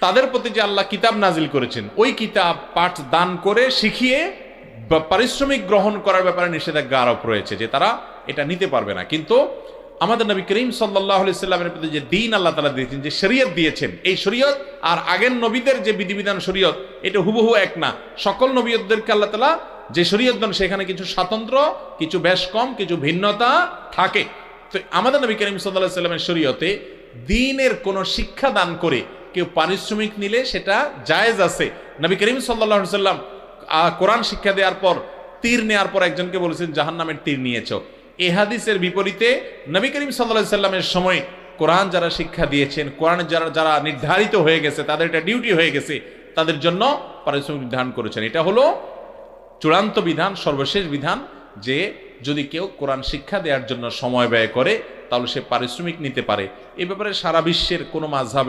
তাদের প্রতি যে আল্লাহ কিতাব নাজিল করেছেন ওই কিতাব পাঠ দান করে শিখিয়ে পারিশ্রমিক গ্রহণ করার ব্যাপারে নিষেধাজ্ঞা আরোপ রয়েছে, যে তারা এটা নিতে পারবে না। কিন্তু আমাদের নবী করিম সাল্লাল্লাহু আলাইহি সাল্লামের প্রতি যে দ্বীন আল্লাহ তাআলা দিয়েছেন, যে শরীয়ত দিয়েছেন, এই শরীয়ত আর আগের নবীদের যে বিধিবিধান শরীয়ত এটা হুবহু এক না। সকল নবীদেরকে আল্লাহ তাআলা যে শরীয়ত দেন সেখানে কিছু স্বাতন্ত্র, কিছু বেশ কম, কিছু ভিন্নতা থাকে। তো আমাদের নবী করিম সাল্লাল্লাহু আলাইহি সাল্লামের শরীয়তে দ্বীনের কোনো শিক্ষা দান করে কেউ পারিশ্রমিক নিলে সেটা জায়েজ আছে। নবী করিম সাল্লাল্লাহু আলাইহি সাল্লাম কোরআন শিক্ষা দেওয়ার পর তীর নেওয়ার পর একজনকে বলেছেন জাহান্নামের তীর নিয়েছো। এই হাদিসের বিপরীতে নবী করিম সাল্লাল্লাহু আলাইহি সাল্লামের সময় কোরআন যারা শিক্ষা দিয়েছেন, কোরআন যারা নির্ধারিত হয়ে গেছে, তাদের এটা ডিউটি হয়ে গেছে, তাদের জন্য পারিশ্রমিক নির্ধারণ করেছেন। এটা হলো চূড়ান্ত বিধান, সর্বশেষ বিধান, যে যদি কেউ কোরআন শিক্ষা দেওয়ার জন্য সময় ব্যয় করে তাহলে সে পারিশ্রমিক নিতে পারে। এই ব্যাপারে সারা বিশ্বের কোনো মাযহাব